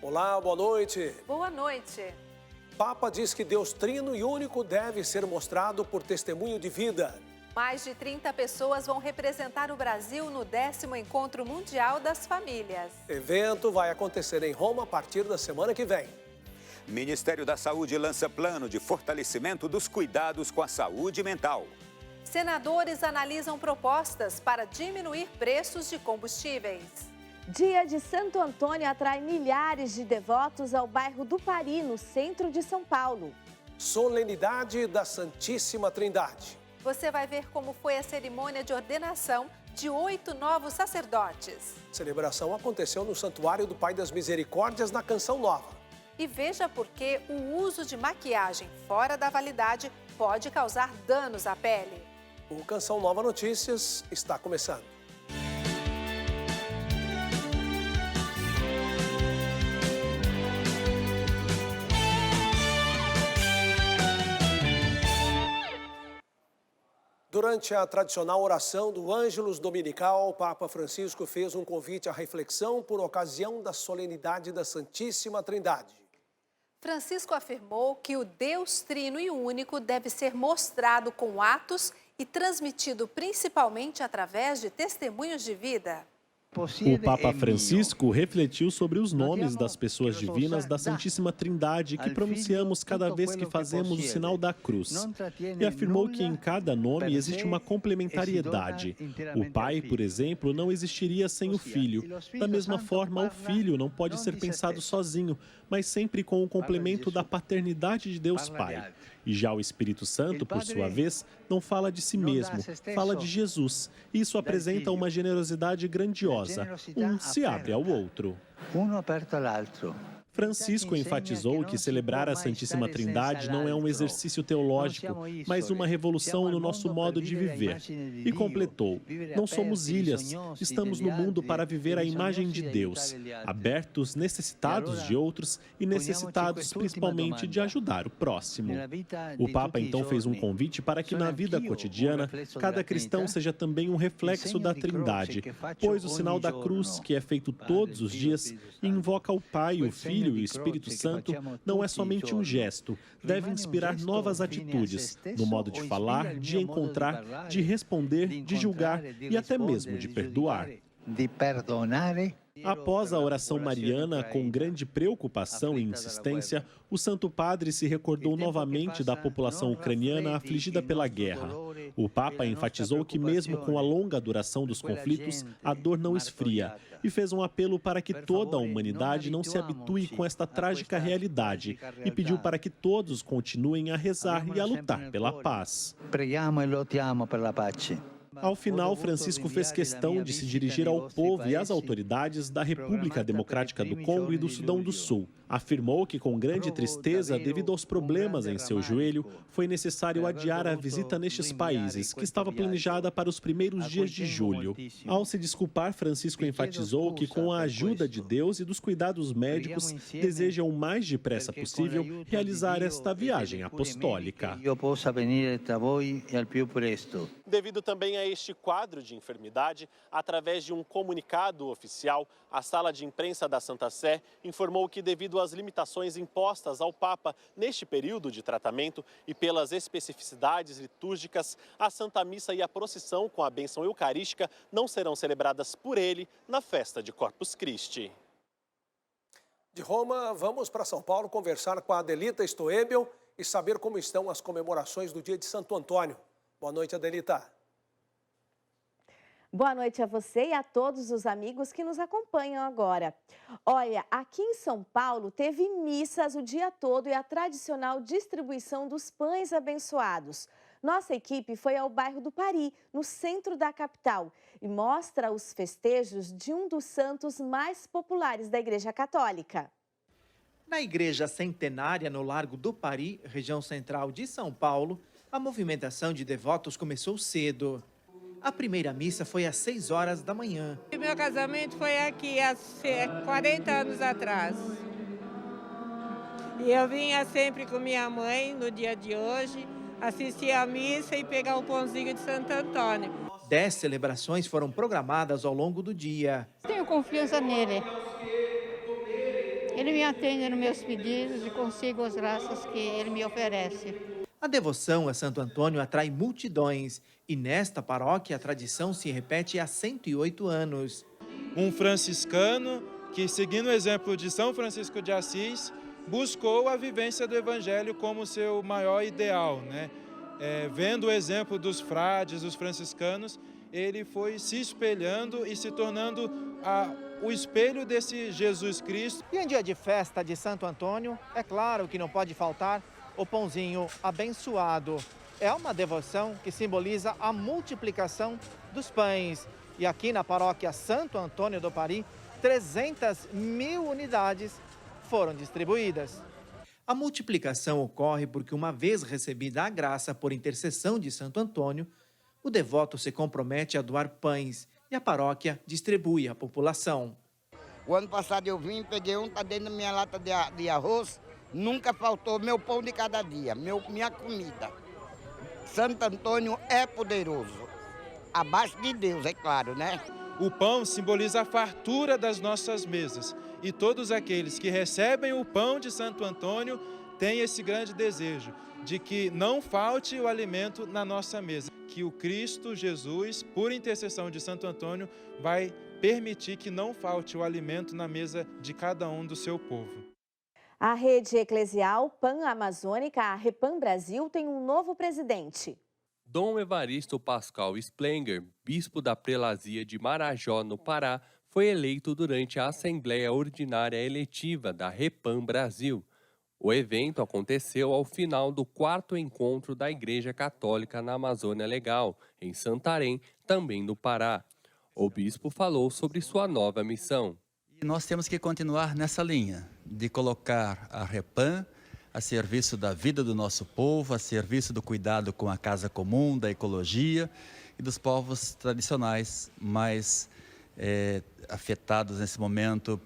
Olá, boa noite. Boa noite. Papa diz que Deus trino e único deve ser mostrado por testemunho de vida. Mais de 30 pessoas vão representar o Brasil no 10º Encontro Mundial das Famílias. Evento vai acontecer em Roma a partir da semana que vem. Ministério da Saúde lança plano de fortalecimento dos cuidados com a saúde mental. Senadores analisam propostas para diminuir preços de combustíveis. Dia de Santo Antônio atrai milhares de devotos ao bairro do Pari, no centro de São Paulo. Solenidade da Santíssima Trindade. Você vai ver como foi a cerimônia de ordenação de 8 novos sacerdotes. A celebração aconteceu no Santuário do Pai das Misericórdias, na Canção Nova. E veja por que o uso de maquiagem fora da validade pode causar danos à pele. O Canção Nova Notícias está começando. Durante a tradicional oração do Ângelus Dominical, o Papa Francisco fez um convite à reflexão por ocasião da solenidade da Santíssima Trindade. Francisco afirmou que o Deus Trino e Único deve ser mostrado com atos e transmitido principalmente através de testemunhos de vida. O Papa Francisco refletiu sobre os nomes das pessoas divinas da Santíssima Trindade que pronunciamos cada vez que fazemos o sinal da cruz. E afirmou que em cada nome existe uma complementariedade. O Pai, por exemplo, não existiria sem o Filho. Da mesma forma, o Filho não pode ser pensado sozinho, mas sempre com o complemento da paternidade de Deus Pai. E já o Espírito Santo, por sua vez, não fala de si mesmo, fala de Jesus. Isso apresenta uma generosidade grandiosa. Um se abre ao outro. Francisco enfatizou que celebrar a Santíssima Trindade não é um exercício teológico, mas uma revolução no nosso modo de viver. E completou: não somos ilhas, estamos no mundo para viver a imagem de Deus, abertos, necessitados de outros e necessitados principalmente de ajudar o próximo. O Papa então fez um convite para que na vida cotidiana, cada cristão seja também um reflexo da Trindade, pois o sinal da cruz, que é feito todos os dias, invoca o Pai, o Filho e o Espírito Santo, não é somente um gesto, deve inspirar novas atitudes, no modo de falar, de encontrar, de responder, de julgar e até mesmo de perdoar. Após a oração mariana, com grande preocupação e insistência, o Santo Padre se recordou novamente da população ucraniana afligida pela guerra. O Papa enfatizou que mesmo com a longa duração dos conflitos, a dor não esfria e fez um apelo para que toda a humanidade não se habitue com esta trágica realidade e pediu para que todos continuem a rezar e a lutar pela paz. Ao final, Francisco fez questão de se dirigir ao povo e às autoridades da República Democrática do Congo e do Sudão do Sul. Afirmou que, com grande tristeza, devido aos problemas em seu joelho, foi necessário adiar a visita nestes países, que estava planejada para os primeiros dias de julho. Ao se desculpar, Francisco enfatizou que, com a ajuda de Deus e dos cuidados médicos, deseja o mais depressa possível realizar esta viagem apostólica. Devido também a este quadro de enfermidade, através de um comunicado oficial, a Sala de Imprensa da Santa Sé informou que, devido às limitações impostas ao Papa neste período de tratamento e pelas especificidades litúrgicas, a Santa Missa e a procissão com a bênção eucarística não serão celebradas por ele na festa de Corpus Christi. De Roma, vamos para São Paulo conversar com a Adelita Stoebel e saber como estão as comemorações do dia de Santo Antônio. Boa noite, Adelita. Boa noite a você e a todos os amigos que nos acompanham agora. Olha, aqui em São Paulo teve missas o dia todo e a tradicional distribuição dos pães abençoados. Nossa equipe foi ao bairro do Pari, no centro da capital, e mostra os festejos de um dos santos mais populares da Igreja Católica. Na Igreja Centenária, no Largo do Pari, região central de São Paulo, a movimentação de devotos começou cedo. A primeira missa foi às 6 horas da manhã. Meu casamento foi aqui há 40 anos atrás. E eu vinha sempre com minha mãe no dia de hoje, assistir a missa e pegar o pãozinho de Santo Antônio. 10 celebrações foram programadas ao longo do dia. Tenho confiança nele. Ele me atende nos meus pedidos e consigo as graças que ele me oferece. A devoção a Santo Antônio atrai multidões e nesta paróquia a tradição se repete há 108 anos. Um franciscano que, seguindo o exemplo de São Francisco de Assis, buscou a vivência do Evangelho como seu maior ideal, né? Vendo o exemplo dos frades, dos franciscanos, ele foi se espelhando e se tornando o espelho desse Jesus Cristo. E em dia de festa de Santo Antônio, é claro que não pode faltar o pãozinho abençoado. É uma devoção que simboliza a multiplicação dos pães. E aqui na paróquia Santo Antônio do Pari, 300.000 unidades foram distribuídas. A multiplicação ocorre porque, uma vez recebida a graça por intercessão de Santo Antônio, o devoto se compromete a doar pães e a paróquia distribui à população. O ano passado eu vim, peguei tá dentro da minha lata de arroz, nunca faltou meu pão de cada dia, minha comida. Santo Antônio é poderoso, abaixo de Deus, é claro, né? O pão simboliza a fartura das nossas mesas e todos aqueles que recebem o pão de Santo Antônio têm esse grande desejo de que não falte o alimento na nossa mesa, que o Cristo Jesus, por intercessão de Santo Antônio, vai permitir que não falte o alimento na mesa de cada um do seu povo. A rede eclesial pan-amazônica, a Repam Brasil, tem um novo presidente. Dom Evaristo Pascal Splenger, bispo da prelazia de Marajó, no Pará, foi eleito durante a Assembleia Ordinária Eletiva da Repam Brasil. O evento aconteceu ao final do 4º encontro da Igreja Católica na Amazônia Legal, em Santarém, também no Pará. O bispo falou sobre sua nova missão. E nós temos que continuar nessa linha de colocar a Repam a serviço da vida do nosso povo, a serviço do cuidado com a casa comum, da ecologia e dos povos tradicionais mais afetados nesse momento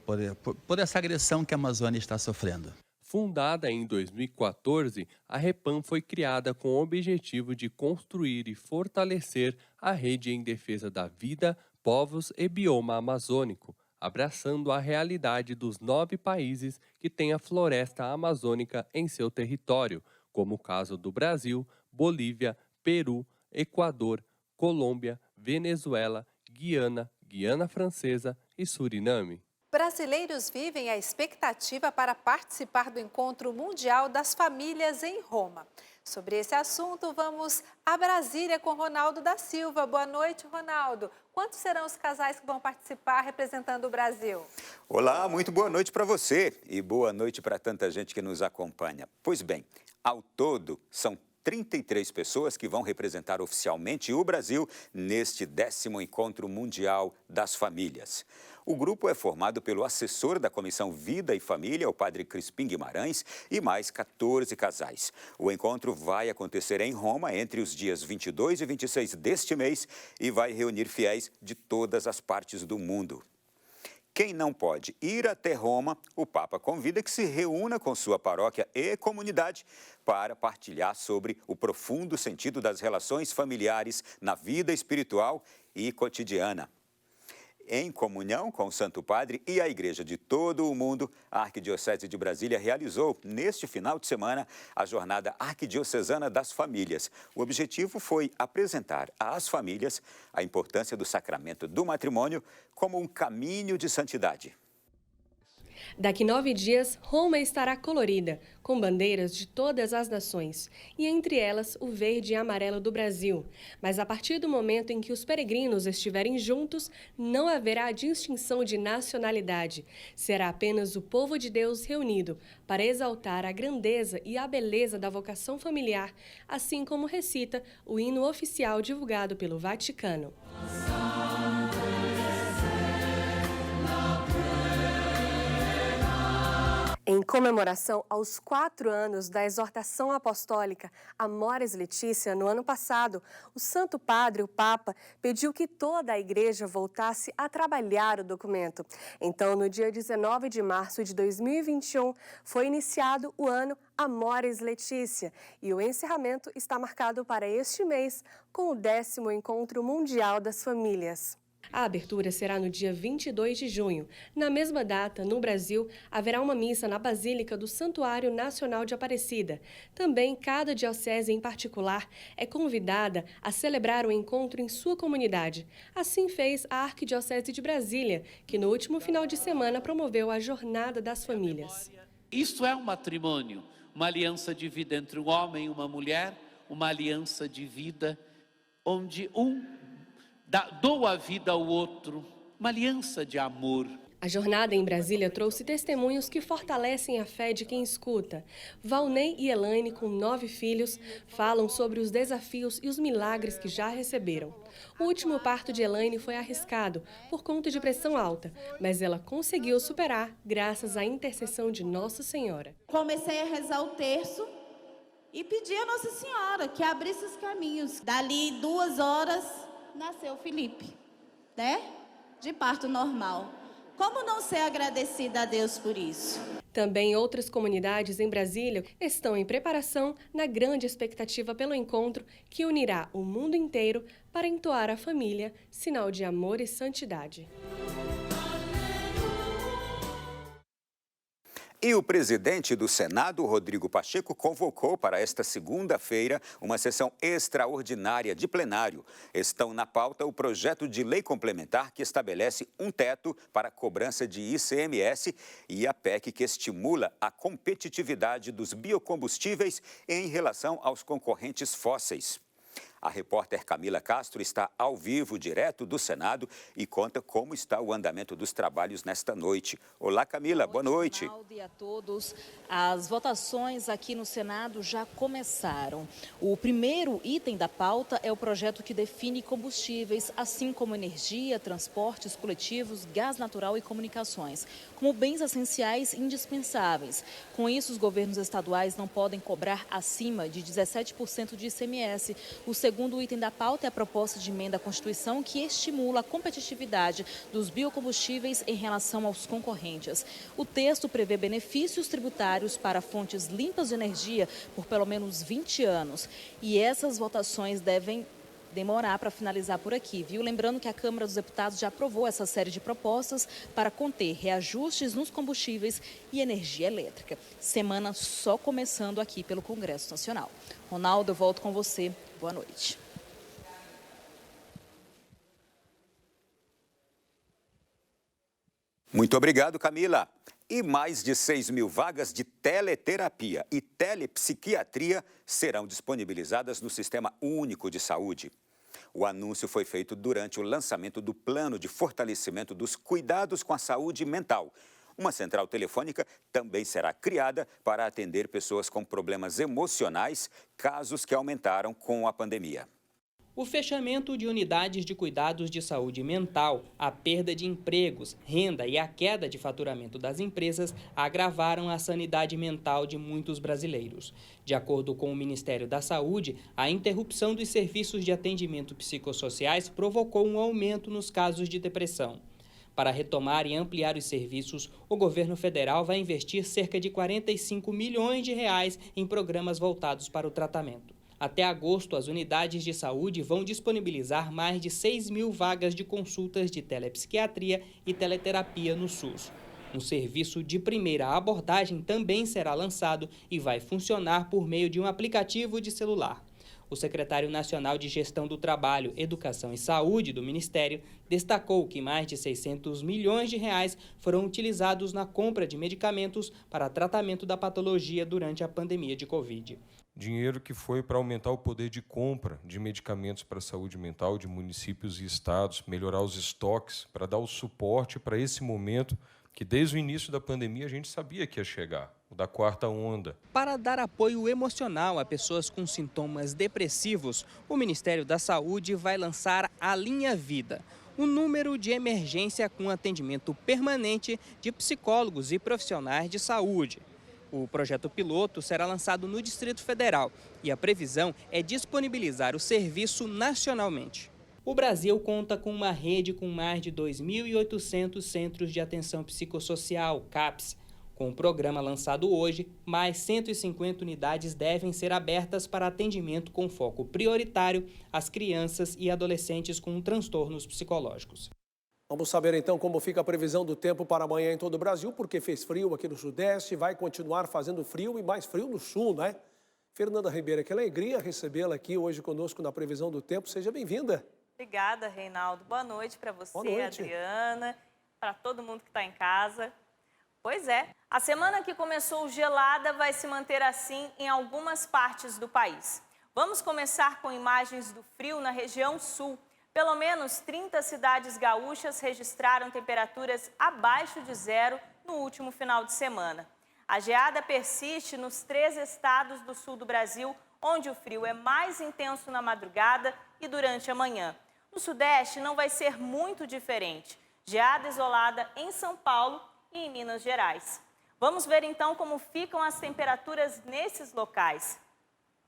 por essa agressão que a Amazônia está sofrendo. Fundada em 2014, a Repam foi criada com o objetivo de construir e fortalecer a rede em defesa da vida, povos e bioma amazônico, abraçando a realidade dos 9 países que têm a floresta amazônica em seu território, como o caso do Brasil, Bolívia, Peru, Equador, Colômbia, Venezuela, Guiana, Guiana Francesa e Suriname. Brasileiros vivem a expectativa para participar do Encontro Mundial das Famílias em Roma. Sobre esse assunto, vamos a Brasília com Ronaldo da Silva. Boa noite, Ronaldo. Quantos serão os casais que vão participar representando o Brasil? Olá, muito boa noite para você e boa noite para tanta gente que nos acompanha. Pois bem, ao todo são 33 pessoas que vão representar oficialmente o Brasil neste 10º Encontro Mundial das Famílias. O grupo é formado pelo assessor da Comissão Vida e Família, o padre Crispim Guimarães, e mais 14 casais. O encontro vai acontecer em Roma entre os dias 22 e 26 deste mês e vai reunir fiéis de todas as partes do mundo. Quem não pode ir até Roma, o Papa convida que se reúna com sua paróquia e comunidade para partilhar sobre o profundo sentido das relações familiares na vida espiritual e cotidiana. Em comunhão com o Santo Padre e a Igreja de todo o mundo, a Arquidiocese de Brasília realizou, neste final de semana, a Jornada Arquidiocesana das Famílias. O objetivo foi apresentar às famílias a importância do sacramento do matrimônio como um caminho de santidade. Daqui 9 dias, Roma estará colorida, com bandeiras de todas as nações, e entre elas o verde e amarelo do Brasil. Mas a partir do momento em que os peregrinos estiverem juntos, não haverá distinção de nacionalidade. Será apenas o povo de Deus reunido para exaltar a grandeza e a beleza da vocação familiar, assim como recita o hino oficial divulgado pelo Vaticano. Em comemoração aos 4 anos da exortação apostólica Amoris Laetitia, no ano passado, o Santo Padre, o Papa, pediu que toda a Igreja voltasse a trabalhar o documento. Então, no dia 19 de março de 2021, foi iniciado o ano Amoris Laetitia e o encerramento está marcado para este mês com o 10º Encontro Mundial das Famílias. A abertura será no dia 22 de junho. Na mesma data, no Brasil, haverá uma missa na Basílica do Santuário Nacional de Aparecida. Também, cada diocese em particular é convidada a celebrar o encontro em sua comunidade. Assim fez a Arquidiocese de Brasília, que no último final de semana promoveu a Jornada das Famílias. Isso é um matrimônio, uma aliança de vida entre um homem e uma mulher, uma aliança de vida onde um doa a vida ao outro, uma aliança de amor. A jornada em Brasília trouxe testemunhos que fortalecem a fé de quem escuta. Valnei e Elaine, com 9 filhos, falam sobre os desafios e os milagres que já receberam. O último parto de Elaine foi arriscado, por conta de pressão alta, mas ela conseguiu superar graças à intercessão de Nossa Senhora. Comecei a rezar o terço e pedi a Nossa Senhora que abrisse os caminhos. Dali 2 horas, nasceu o Felipe, né? De parto normal. Como não ser agradecida a Deus por isso? Também outras comunidades em Brasília estão em preparação na grande expectativa pelo encontro que unirá o mundo inteiro para entoar a família, sinal de amor e santidade. E o presidente do Senado, Rodrigo Pacheco, convocou para esta segunda-feira uma sessão extraordinária de plenário. Estão na pauta o projeto de lei complementar que estabelece um teto para a cobrança de ICMS e a PEC que estimula a competitividade dos biocombustíveis em relação aos concorrentes fósseis. A repórter Camila Castro está ao vivo, direto do Senado, e conta como está o andamento dos trabalhos nesta noite. Olá, Camila, boa noite. E a todos, as votações aqui no Senado já começaram. O primeiro item da pauta é o projeto que define combustíveis, assim como energia, transportes coletivos, gás natural e comunicações, como bens essenciais e indispensáveis. Com isso, os governos estaduais não podem cobrar acima de 17% de ICMS. O segundo item da pauta é a proposta de emenda à Constituição que estimula a competitividade dos biocombustíveis em relação aos concorrentes. O texto prevê benefícios tributários para fontes limpas de energia por pelo menos 20 anos. E essas votações devem demorar para finalizar por aqui, viu? Lembrando que a Câmara dos Deputados já aprovou essa série de propostas para conter reajustes nos combustíveis e energia elétrica. Semana só começando aqui pelo Congresso Nacional. Ronaldo, eu volto com você. Boa noite. Muito obrigado, Camila. E mais de 6.000 vagas de teleterapia e telepsiquiatria serão disponibilizadas no Sistema Único de Saúde. O anúncio foi feito durante o lançamento do Plano de Fortalecimento dos Cuidados com a Saúde Mental. Uma central telefônica também será criada para atender pessoas com problemas emocionais, casos que aumentaram com a pandemia. O fechamento de unidades de cuidados de saúde mental, a perda de empregos, renda e a queda de faturamento das empresas agravaram a sanidade mental de muitos brasileiros. De acordo com o Ministério da Saúde, a interrupção dos serviços de atendimento psicossociais provocou um aumento nos casos de depressão. Para retomar e ampliar os serviços, o governo federal vai investir cerca de 45 milhões de reais em programas voltados para o tratamento. Até agosto, as unidades de saúde vão disponibilizar mais de 6.000 vagas de consultas de telepsiquiatria e teleterapia no SUS. Um serviço de primeira abordagem também será lançado e vai funcionar por meio de um aplicativo de celular. O secretário nacional de Gestão do Trabalho, Educação e Saúde do Ministério destacou que mais de 600 milhões de reais foram utilizados na compra de medicamentos para tratamento da patologia durante a pandemia de Covid. Dinheiro que foi para aumentar o poder de compra de medicamentos para a saúde mental de municípios e estados, melhorar os estoques, para dar o suporte para esse momento que desde o início da pandemia a gente sabia que ia chegar, o da quarta onda. Para dar apoio emocional a pessoas com sintomas depressivos, o Ministério da Saúde vai lançar a Linha Vida, um número de emergência com atendimento permanente de psicólogos e profissionais de saúde. O projeto piloto será lançado no Distrito Federal e a previsão é disponibilizar o serviço nacionalmente. O Brasil conta com uma rede com mais de 2.800 centros de atenção psicossocial, CAPS. Com o programa lançado hoje, mais 150 unidades devem ser abertas para atendimento com foco prioritário às crianças e adolescentes com transtornos psicológicos. Vamos saber então como fica a previsão do tempo para amanhã em todo o Brasil, porque fez frio aqui no Sudeste, vai continuar fazendo frio e mais frio no Sul, né? Fernanda Ribeiro, que alegria recebê-la aqui hoje conosco na previsão do tempo. Seja bem-vinda. Obrigada, Reinaldo. Boa noite para você, Boa noite. Adriana, para todo mundo que está em casa. Pois é, a semana que começou gelada vai se manter assim em algumas partes do país. Vamos começar com imagens do frio na região sul. Pelo menos 30 cidades gaúchas registraram temperaturas abaixo de zero no último final de semana. A geada persiste nos 3 estados do sul do Brasil, onde o frio é mais intenso na madrugada e durante a manhã. No Sudeste não vai ser muito diferente. Geada isolada em São Paulo e em Minas Gerais. Vamos ver então como ficam as temperaturas nesses locais.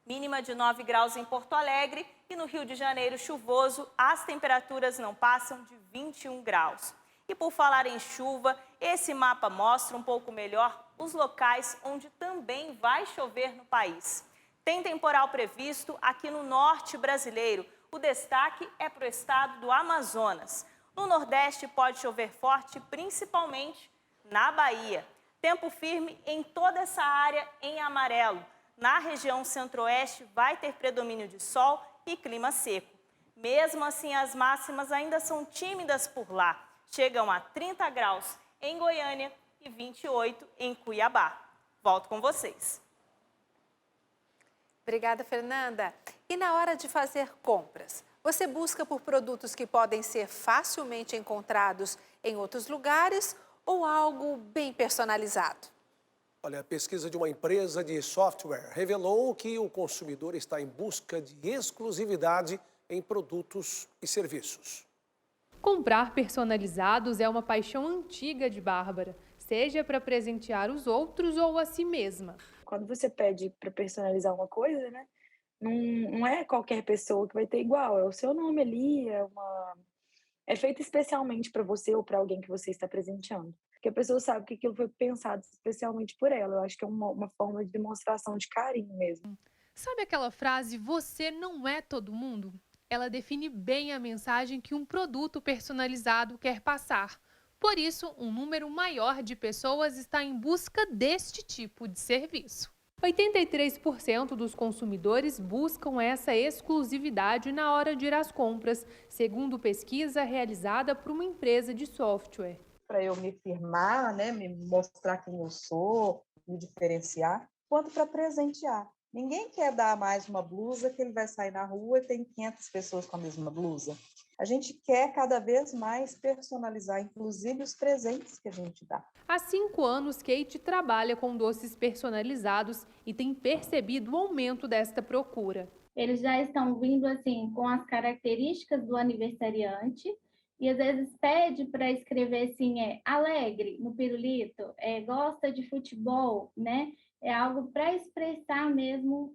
Mínima de 9 graus em Porto Alegre e no Rio de Janeiro chuvoso, as temperaturas não passam de 21 graus. E por falar em chuva, esse mapa mostra um pouco melhor os locais onde também vai chover no país. Tem temporal previsto aqui no norte brasileiro. O destaque é para o estado do Amazonas. No Nordeste pode chover forte, principalmente na Bahia. Tempo firme em toda essa área em amarelo. Na região centro-oeste vai ter predomínio de sol e clima seco. Mesmo assim, as máximas ainda são tímidas por lá. Chegam a 30 graus em Goiânia e 28 em Cuiabá. Volto com vocês. Obrigada, Fernanda. E na hora de fazer compras, você busca por produtos que podem ser facilmente encontrados em outros lugares ou algo bem personalizado? Olha, a pesquisa de uma empresa de software revelou que o consumidor está em busca de exclusividade em produtos e serviços. Comprar personalizados é uma paixão antiga de Bárbara, seja para presentear os outros ou a si mesma. Quando você pede para personalizar uma coisa, né, não é qualquer pessoa que vai ter igual, é o seu nome ali, é feito especialmente para você ou para alguém que você está presenteando. Porque a pessoa sabe que aquilo foi pensado especialmente por ela. Eu acho que é uma forma de demonstração de carinho mesmo. Sabe aquela frase, você não é todo mundo? Ela define bem a mensagem que um produto personalizado quer passar. Por isso, um número maior de pessoas está em busca deste tipo de serviço. 83% dos consumidores buscam essa exclusividade na hora de ir às compras, segundo pesquisa realizada por uma empresa de software. Para eu me firmar, né, me mostrar quem eu sou, me diferenciar, quanto para presentear. Ninguém quer dar mais uma blusa que ele vai sair na rua e tem 500 pessoas com a mesma blusa. A gente quer cada vez mais personalizar, inclusive os presentes que a gente dá. Há 5 anos, Kate trabalha com doces personalizados e tem percebido o aumento desta procura. Eles já estão vindo assim com as características do aniversariante e às vezes pede para escrever assim, alegre no pirulito, gosta de futebol, né? É algo para expressar mesmo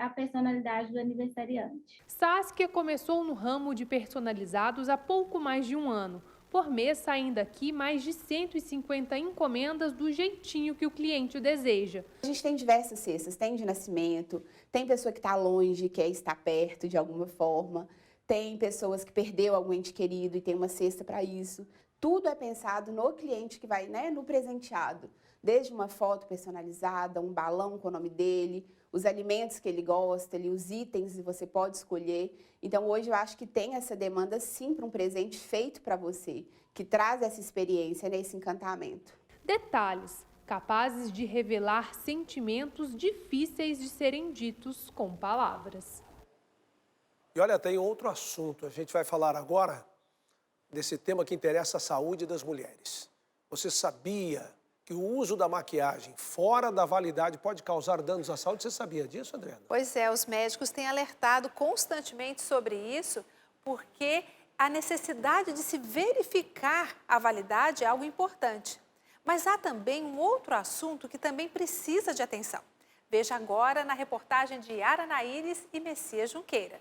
a personalidade do aniversariante. Saskia começou no ramo de personalizados há pouco mais de 1 ano. Por mês, saem daqui mais de 150 encomendas do jeitinho que o cliente o deseja. A gente tem diversas cestas, tem de nascimento, tem pessoa que está longe, quer estar perto de alguma forma, tem pessoas que perdeu algum ente querido e tem uma cesta para isso. Tudo é pensado no cliente que vai, né, no presenteado. Desde uma foto personalizada, um balão com o nome dele, os alimentos que ele gosta, os itens que você pode escolher. Então, hoje eu acho que tem essa demanda, sim, para um presente feito para você, que traz essa experiência, esse encantamento. Detalhes capazes de revelar sentimentos difíceis de serem ditos com palavras. E olha, tem outro assunto. A gente vai falar agora desse tema que interessa a saúde das mulheres. Você sabia que o uso da maquiagem fora da validade pode causar danos à saúde? Você sabia disso, Adriana? Pois é, os médicos têm alertado constantemente sobre isso, porque a necessidade de se verificar a validade é algo importante. Mas há também um outro assunto que também precisa de atenção. Veja agora na reportagem de Yara Naíris e Messias Junqueira.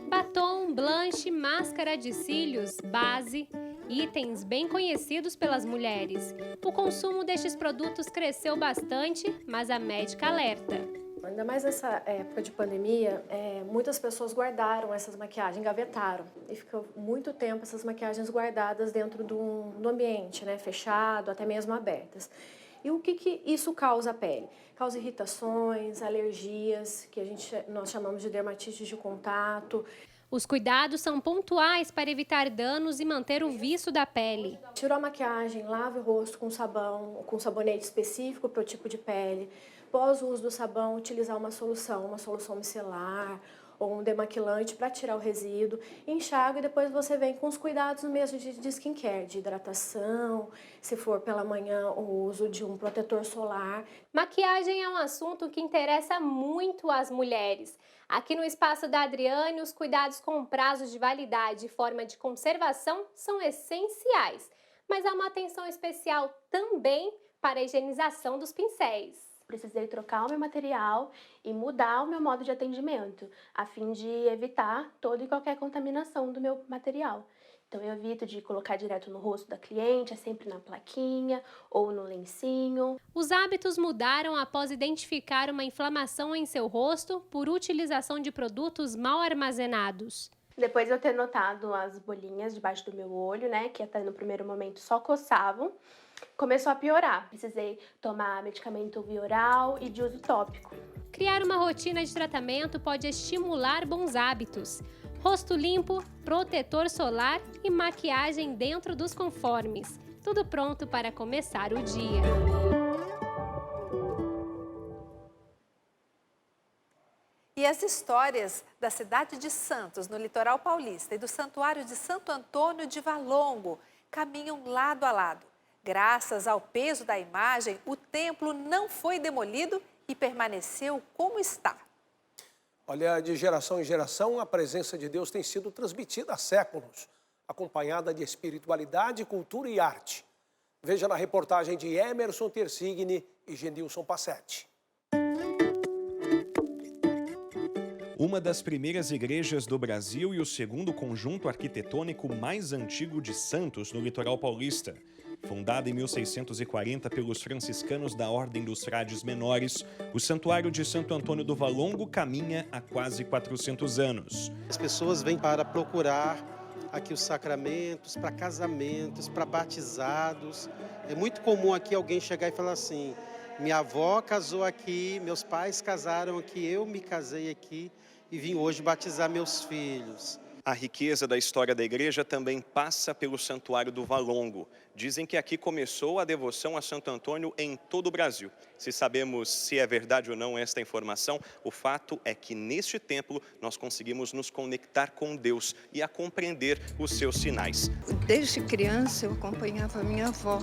Batom, blanche, máscara de cílios, base, itens bem conhecidos pelas mulheres. O consumo destes produtos cresceu bastante, mas a médica alerta. Ainda mais nessa época de pandemia, muitas pessoas guardaram essas maquiagens, engavetaram. E ficou muito tempo essas maquiagens guardadas dentro do ambiente, né, fechado, até mesmo abertas. E o que isso causa à pele? Causa irritações, alergias, que nós chamamos de dermatites de contato. Os cuidados são pontuais para evitar danos e manter o viço da pele. Tirou a maquiagem, lave o rosto com sabão, com sabonete específico para o tipo de pele. Após o uso do sabão, utilizar uma solução micelar ou um demaquilante para tirar o resíduo, enxágue e depois você vem com os cuidados mesmo de skincare, de hidratação, se for pela manhã o uso de um protetor solar. Maquiagem é um assunto que interessa muito às mulheres. Aqui no espaço da Adriane, os cuidados com prazos de validade e forma de conservação são essenciais, mas há uma atenção especial também para a higienização dos pincéis. Precisei trocar o meu material e mudar o meu modo de atendimento, a fim de evitar toda e qualquer contaminação do meu material. Então eu evito de colocar direto no rosto da cliente, é sempre na plaquinha ou no lencinho. Os hábitos mudaram após identificar uma inflamação em seu rosto por utilização de produtos mal armazenados. Depois de eu ter notado as bolinhas debaixo do meu olho, né, que até no primeiro momento só coçavam, começou a piorar. Precisei tomar medicamento via oral e de uso tópico. Criar uma rotina de tratamento pode estimular bons hábitos. Rosto limpo, protetor solar e maquiagem dentro dos conformes. Tudo pronto para começar o dia. E as histórias da cidade de Santos, no litoral paulista, e do Santuário de Santo Antônio de Valongo caminham lado a lado. Graças ao peso da imagem, o templo não foi demolido e permaneceu como está. Olha, de geração em geração, a presença de Deus tem sido transmitida há séculos, acompanhada de espiritualidade, cultura e arte. Veja na reportagem de Emerson Tersigni e Genilson Passetti. Uma das primeiras igrejas do Brasil e o segundo conjunto arquitetônico mais antigo de Santos, no litoral paulista. Fundada em 1640 pelos franciscanos da Ordem dos Frades Menores, o Santuário de Santo Antônio do Valongo caminha há quase 400 anos. As pessoas vêm para procurar aqui os sacramentos, para casamentos, para batizados. É muito comum aqui alguém chegar e falar assim: minha avó casou aqui, meus pais casaram aqui, eu me casei aqui e vim hoje batizar meus filhos. A riqueza da história da igreja também passa pelo Santuário do Valongo. Dizem que aqui começou a devoção a Santo Antônio em todo o Brasil. Se sabemos se é verdade ou não esta informação, o fato é que neste templo nós conseguimos nos conectar com Deus e a compreender os seus sinais. Desde criança eu acompanhava a minha avó,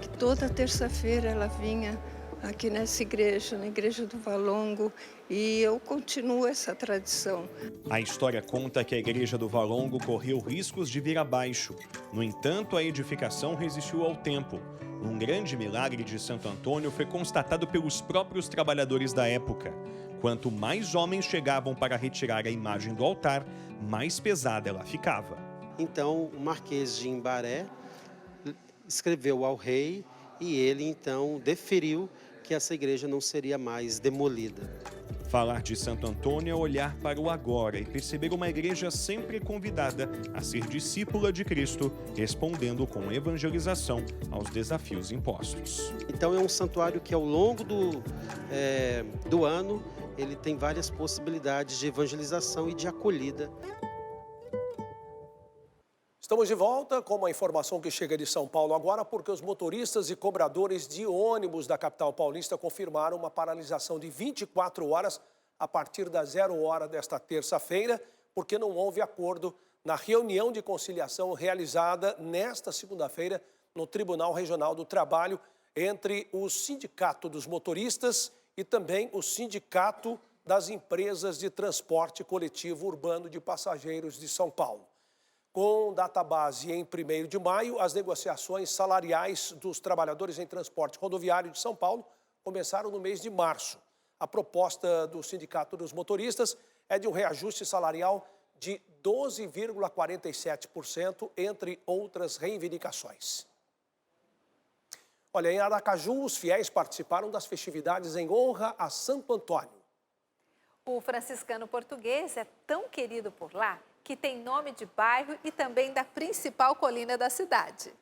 que toda terça-feira ela vinha aqui nessa igreja, na igreja do Valongo, e eu continuo essa tradição. A história conta que a igreja do Valongo correu riscos de vir abaixo. No entanto, a edificação resistiu ao tempo. Um grande milagre de Santo Antônio foi constatado pelos próprios trabalhadores da época. Quanto mais homens chegavam para retirar a imagem do altar, mais pesada ela ficava. Então, o Marquês de Imbaré escreveu ao rei e ele, então, deferiu que essa igreja não seria mais demolida. Falar de Santo Antônio é olhar para o agora e perceber uma igreja sempre convidada a ser discípula de Cristo, respondendo com evangelização aos desafios impostos. Então é um santuário que ao longo do ano ele tem várias possibilidades de evangelização e de acolhida. Estamos de volta com uma informação que chega de São Paulo agora, porque os motoristas e cobradores de ônibus da capital paulista confirmaram uma paralisação de 24 horas a partir das 0 hora desta terça-feira, porque não houve acordo na reunião de conciliação realizada nesta segunda-feira no Tribunal Regional do Trabalho entre o Sindicato dos Motoristas e também o Sindicato das Empresas de Transporte Coletivo Urbano de Passageiros de São Paulo. Com data base em 1º de maio, as negociações salariais dos trabalhadores em transporte rodoviário de São Paulo começaram no mês de março. A proposta do Sindicato dos Motoristas é de um reajuste salarial de 12,47%, entre outras reivindicações. Olha, em Aracaju, os fiéis participaram das festividades em honra a Santo Antônio. O franciscano português é tão querido por lá que tem nome de bairro e também da principal colina da cidade.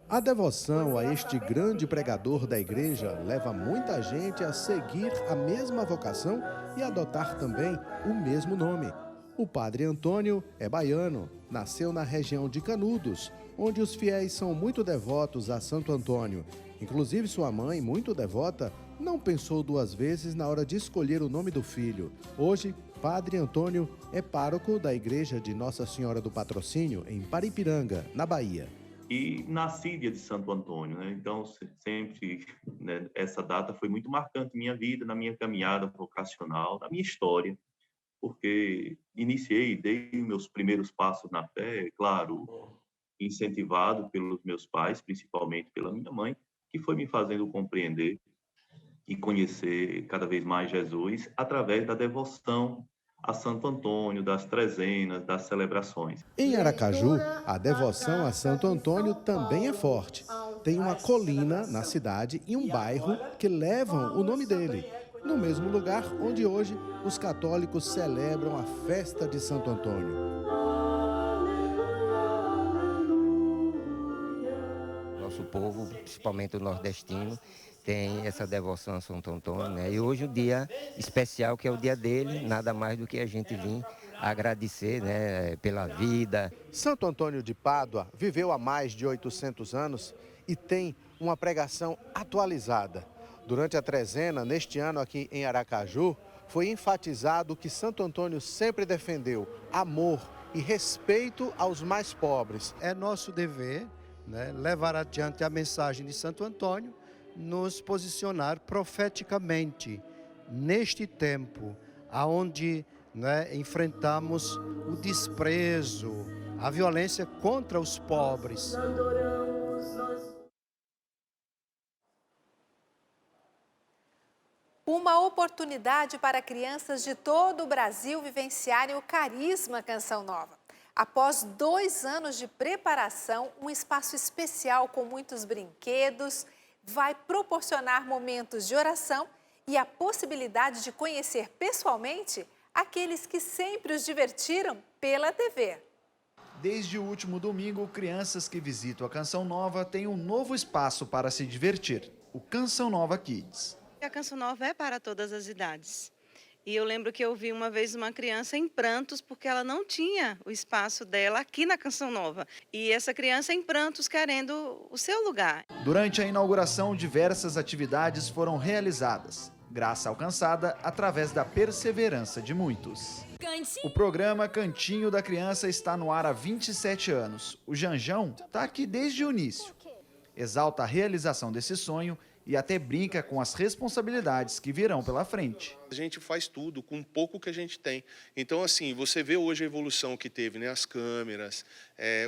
A devoção a este grande pregador da igreja leva muita gente a seguir a mesma vocação e adotar também o mesmo nome. O padre Antônio é baiano, nasceu na região de Canudos, onde os fiéis são muito devotos a Santo Antônio. Inclusive sua mãe, muito devota, não pensou duas vezes na hora de escolher o nome do filho. Hoje, Padre Antônio é pároco da igreja de Nossa Senhora do Patrocínio, em Paripiranga, na Bahia. E nasci dia de Santo Antônio, né? Então sempre, né, essa data foi muito marcante na minha vida, na minha caminhada vocacional, na minha história, porque dei meus primeiros passos na fé, claro, incentivado pelos meus pais, principalmente pela minha mãe, que foi me fazendo compreender e conhecer cada vez mais Jesus através da devoção a Santo Antônio, das trezenas, das celebrações. Em Aracaju, a devoção a Santo Antônio também é forte. Tem uma colina na cidade e um bairro que levam o nome dele, no mesmo lugar onde hoje os católicos celebram a festa de Santo Antônio. Nosso povo, principalmente o nordestino, tem essa devoção a Santo Antônio, né? E hoje o dia especial, que é o dia dele, nada mais do que a gente vir agradecer, né, pela vida. Santo Antônio de Pádua viveu há mais de 800 anos e tem uma pregação atualizada. Durante a trezena, neste ano aqui em Aracaju, foi enfatizado que Santo Antônio sempre defendeu amor e respeito aos mais pobres. É nosso dever, né, levar adiante a mensagem de Santo Antônio, nos posicionar profeticamente neste tempo, aonde, né, enfrentamos o desprezo, a violência contra os pobres. Uma oportunidade para crianças de todo o Brasil vivenciarem o carisma Canção Nova. Após 2 anos de preparação, um espaço especial com muitos brinquedos vai proporcionar momentos de oração e a possibilidade de conhecer pessoalmente aqueles que sempre os divertiram pela TV. Desde o último domingo, crianças que visitam a Canção Nova têm um novo espaço para se divertir, o Canção Nova Kids. A Canção Nova é para todas as idades. E eu lembro que eu vi uma vez uma criança em prantos porque ela não tinha o espaço dela aqui na Canção Nova. E essa criança em prantos querendo o seu lugar. Durante a inauguração, diversas atividades foram realizadas, graça alcançada através da perseverança de muitos. O programa Cantinho da Criança está no ar há 27 anos. O Janjão está aqui desde o início. Exalta a realização desse sonho e até brinca com as responsabilidades que virão pela frente. A gente faz tudo com pouco que a gente tem. Então, assim, você vê hoje a evolução que teve, né? As câmeras,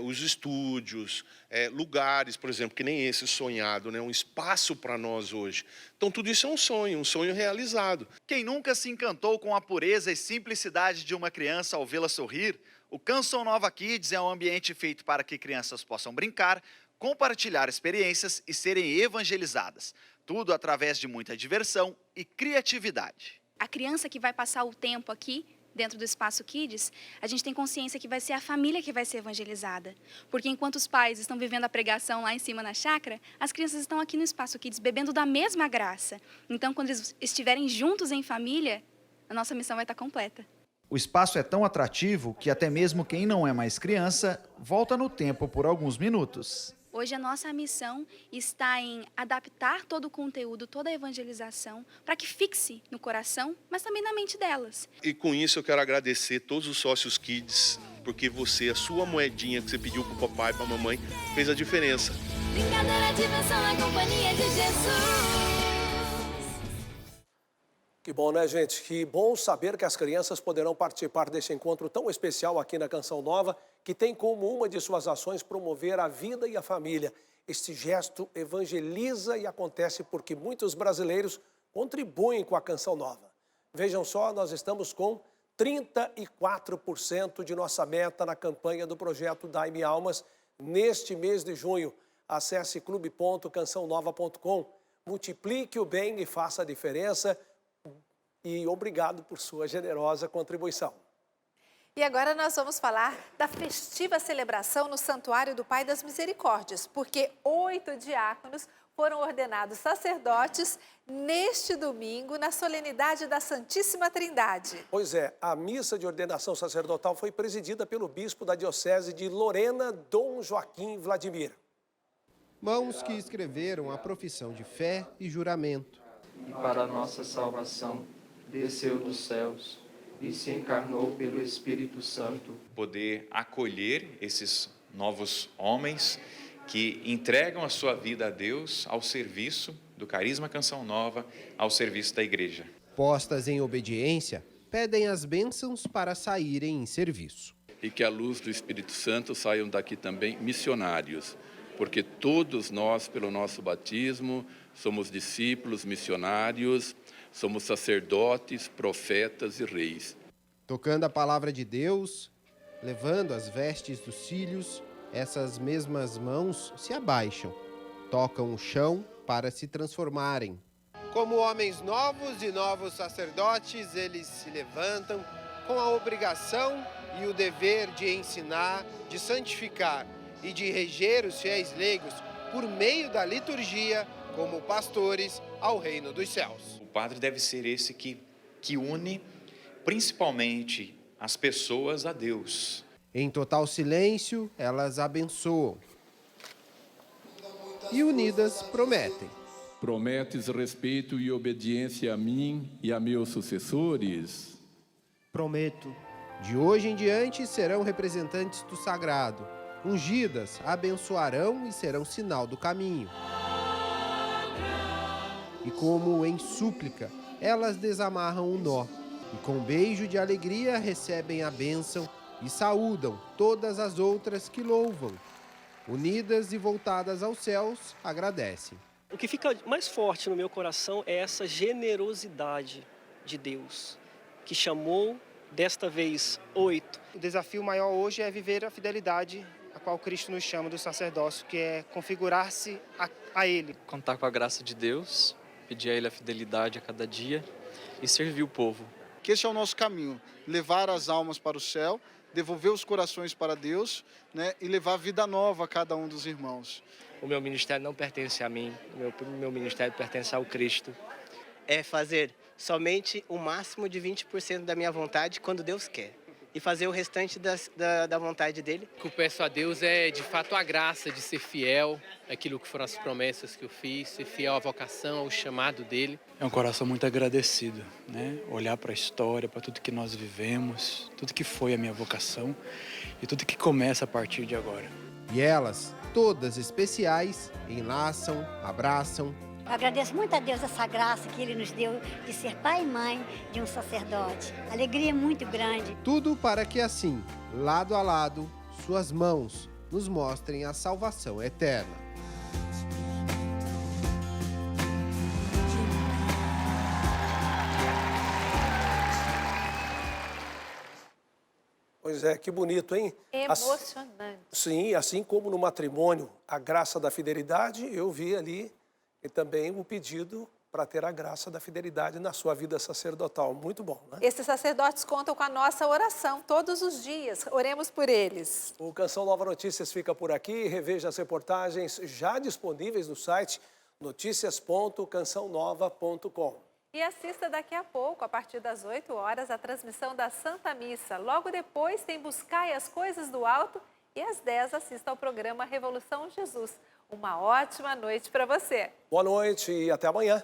os estúdios, lugares, por exemplo, que nem esse sonhado, né? Um espaço para nós hoje. Então, tudo isso é um sonho realizado. Quem nunca se encantou com a pureza e simplicidade de uma criança ao vê-la sorrir, o Canção Nova Kids é um ambiente feito para que crianças possam brincar, compartilhar experiências e serem evangelizadas. Tudo através de muita diversão e criatividade. A criança que vai passar o tempo aqui, dentro do Espaço Kids, a gente tem consciência que vai ser a família que vai ser evangelizada. Porque enquanto os pais estão vivendo a pregação lá em cima na chácara, as crianças estão aqui no Espaço Kids bebendo da mesma graça. Então, quando eles estiverem juntos em família, a nossa missão vai estar completa. O espaço é tão atrativo que até mesmo quem não é mais criança volta no tempo por alguns minutos. Hoje a nossa missão está em adaptar todo o conteúdo, toda a evangelização, para que fixe no coração, mas também na mente delas. E com isso eu quero agradecer todos os sócios Kids, porque a sua moedinha que você pediu para o papai e para a mamãe, fez a diferença. Brincadeira, diversão na companhia de Jesus. Que bom, né, gente? Que bom saber que as crianças poderão participar desse encontro tão especial aqui na Canção Nova, que tem como uma de suas ações promover a vida e a família. Este gesto evangeliza e acontece porque muitos brasileiros contribuem com a Canção Nova. Vejam só, nós estamos com 34% de nossa meta na campanha do projeto Dai-me Almas neste mês de junho. Acesse clube.cançãonova.com, multiplique o bem e faça a diferença. E obrigado por sua generosa contribuição. E agora nós vamos falar da festiva celebração no Santuário do Pai das Misericórdias, porque 8 diáconos foram ordenados sacerdotes neste domingo, na solenidade da Santíssima Trindade. Pois é, a missa de ordenação sacerdotal foi presidida pelo bispo da Diocese de Lorena, Dom Joaquim Vladimir. Mãos que escreveram a profissão de fé e juramento. E para a nossa salvação, desceu dos céus e se encarnou pelo Espírito Santo. Poder acolher esses novos homens que entregam a sua vida a Deus ao serviço do Carisma Canção Nova, ao serviço da Igreja. Postas em obediência, pedem as bênçãos para saírem em serviço. E que a luz do Espírito Santo saiam daqui também missionários, porque todos nós, pelo nosso batismo, somos discípulos missionários, somos sacerdotes, profetas e reis. Tocando a palavra de Deus, levando as vestes dos cílios, essas mesmas mãos se abaixam, tocam o chão para se transformarem. Como homens novos e novos sacerdotes, eles se levantam com a obrigação e o dever de ensinar, de santificar e de reger os fiéis leigos por meio da liturgia como pastores ao reino dos céus. O padre deve ser esse que une principalmente as pessoas a Deus. Em total silêncio, elas abençoam. E unidas prometem. Prometes respeito e obediência a mim e a meus sucessores? Prometo. De hoje em diante serão representantes do sagrado. Ungidas, abençoarão e serão sinal do caminho. E como em súplica, elas desamarram o nó. E com beijo de alegria recebem a bênção e saúdam todas as outras que louvam. Unidas e voltadas aos céus, agradecem. O que fica mais forte no meu coração é essa generosidade de Deus, que chamou, desta vez, 8. O desafio maior hoje é viver a fidelidade a qual Cristo nos chama do sacerdócio, que é configurar-se a Ele. Contar com a graça de Deus, pedir a Ele a fidelidade a cada dia e servir o povo. Que esse é o nosso caminho, levar as almas para o céu, devolver os corações para Deus, né, e levar vida nova a cada um dos irmãos. O meu ministério não pertence a mim, o meu ministério pertence ao Cristo. É fazer somente o máximo de 20% da minha vontade quando Deus quer. E fazer o restante da vontade dele. O que eu peço a Deus é, de fato, a graça de ser fiel àquilo que foram as promessas que eu fiz, ser fiel à vocação, ao chamado dele. É um coração muito agradecido, né? Olhar para a história, para tudo que nós vivemos, tudo que foi a minha vocação e tudo que começa a partir de agora. E elas, todas especiais, enlaçam, abraçam. Eu agradeço muito a Deus essa graça que Ele nos deu de ser pai e mãe de um sacerdote. Alegria muito grande. Tudo para que assim, lado a lado, suas mãos nos mostrem a salvação eterna. Pois é, que bonito, hein? Emocionante. Sim, assim como no matrimônio, a graça da fidelidade, eu vi ali e também o pedido para ter a graça da fidelidade na sua vida sacerdotal. Muito bom, né? Esses sacerdotes contam com a nossa oração todos os dias. Oremos por eles. O Canção Nova Notícias fica por aqui. Reveja as reportagens já disponíveis no site noticias.cançãonova.com. E assista daqui a pouco, a partir das 8 horas, a transmissão da Santa Missa. Logo depois tem Buscai as Coisas do Alto e às 10 assista ao programa Revolução Jesus. Uma ótima noite para você. Boa noite e até amanhã.